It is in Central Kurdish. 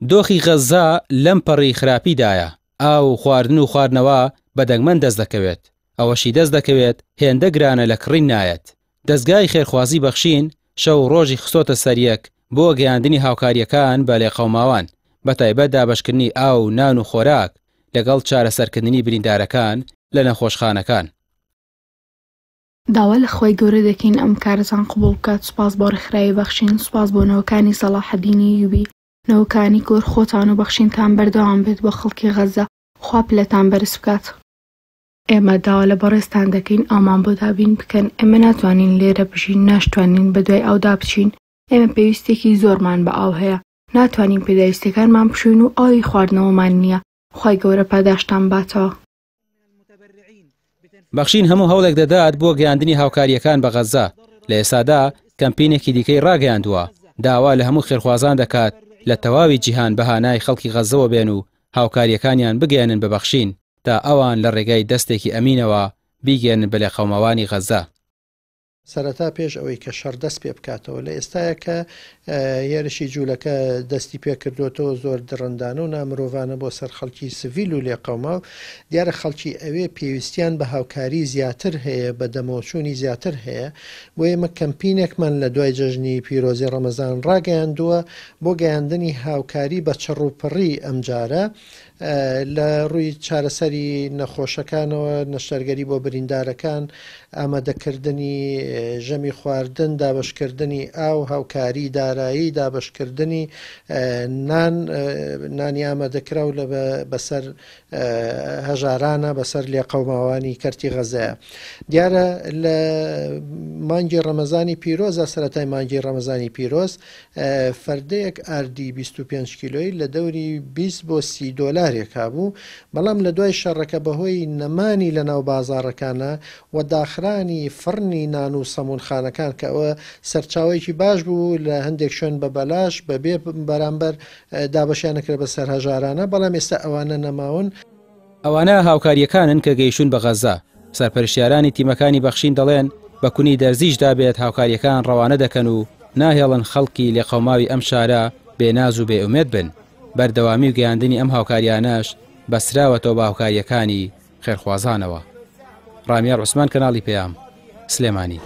دۆخی غەزا لەم پەڕی خراپیدایە. ئاو خواردن و خواردنەوە بەدەنگمەن دەست دەکەوێت. ئەوەشی دەست دەکەوێت هێندە گرانە لە کڕین نایەت. دەستگای خێرخوازی بەخشین شەو ڕۆژی خستۆتە سەریەک بۆ گەیاندنی هاوکاریەکان بە لێقەوماوان بەتایبەت دابەشکردنی ئاو نان و خۆراک لەگەڵ چارەسەرکردنی بریندارەکان لە نەخۆشخانەکان. داوا لە خۆی گەورە دەکەین ئەم کارەتان قبوڵ بکات. سوپاس بۆ ڕێکخراوی بەخشین، سوپاس بۆ نەوەکانی سەلاحەدینی یوبی، نەوەکانی گۆر خۆتان و بەخشینتان بەردەوام بێت بۆ خەڵکی غەزە، خوا پلەتان بەرز بکات. ئێمە داوا لە بەڕێزتان دەکەین ئامان بۆ دابین بکەن. ئێمە ناتوانین لێرە بژین، ناشتوانین بە دوای ئەودا بچین. ئێمە پێویستێکی زۆرمان بە ئاو هەیە، ناتوانین پێداویستەکانمان بشوین و ئاوی خواردنەوەمان نییە. خوای گەورە پاداشتان باتەوە. بەخشین هەموو هەوڵێک دەدات بۆ گەیاندنی هاوکاریەکان بە غەزا. لە ئێسادا کەمپینێکی دیکەی ڕاگەیاندووە، داوا لە هەموو خێرخوازان دەکات لە تەواوی جیهان بەهانای خەڵکی غەزەوە بێن و هاوکاریەکانیان بگەێنن بە بەخشین تا ئەوان لە ڕێگای دەستێکی ئەمینەوە بیگەێنن بە لێقەوماوانی غەزا. سەرەتا پێش ئەوەی کە شەڕ دەست پێ بکاتەوە لە ئێستایە کە هێرشی جوولەکە دەستی پێ کردوێتەوە زۆر درڕندانە و نامرۆڤانە بۆ سەر خەڵکی سڤیل و لێقەوما و دیارە خەڵکی ئەوێ پێویستیان بە هاوکاری زیاتر هەیە، بە دەمەوچوونی زیاتر هەیە. بۆ ئێمە کەمپینێکمان لە دوای جەژنی پیرۆزی ڕەمەزان ڕاگەیاندووە بۆ گەیاندنی هاوکاری بە چڕوپڕی ئەمجارە لە ڕووی چارەسەری نەخۆشەکانەوە، نەشتەرگەری بۆ بریندارەکان، ئامادەکردنی ژەمی خواردن، دابشکردنی ئاو، هاوکاری دارایی، دابشکردنی نانی ئامادەکراو لە بەسەر هەژارانە بەسەر لێقەوماوانی کەرتی غەزایە. دیارە لە مانگی ڕەمەزانی پیرۆزە، سەرەتای مانگی ڕەمەزانی پیرۆز، فەردەیەک ئاردی 25 کیلۆی لە دەوری 20 بۆ 30 دۆلارێک هابوو. بەڵام لە دوای شەڕەکە بەهۆی نەمانی لە ناو بازاڕەکانە و داخرانی فڕنی نان و سەمونخانەکان کە ئەوە سەرچاوەیەکی باش بوو لە هەندێک شوێن بە بەلاش بەبێ بەرامبەر دابەشیانەکرد بە سەر هەژارانە، بەڵام ئێستا ئەوانە نەماون. ئەوانە هاوکاریەکانن کە گەیشتون بە غەزا. سەرپەرشتیارانی تیمەکانی بەخشین دەڵێن بە کونی دەرزیشدا بێت هاوکاریەکان ڕەوانە دەکەن و ناهێڵن خەڵکی لێقەوماوی ئەم شارە بێناز و بێئومێد بن. بەردەوامی و گەیاندنی ئەم هاوکاریانەش بەسراوەتەوە بە هاوکاریەکانی خێرخوازانەوە. ڕامیار عوسمان، کەناڵی پەیام، سلێمانی.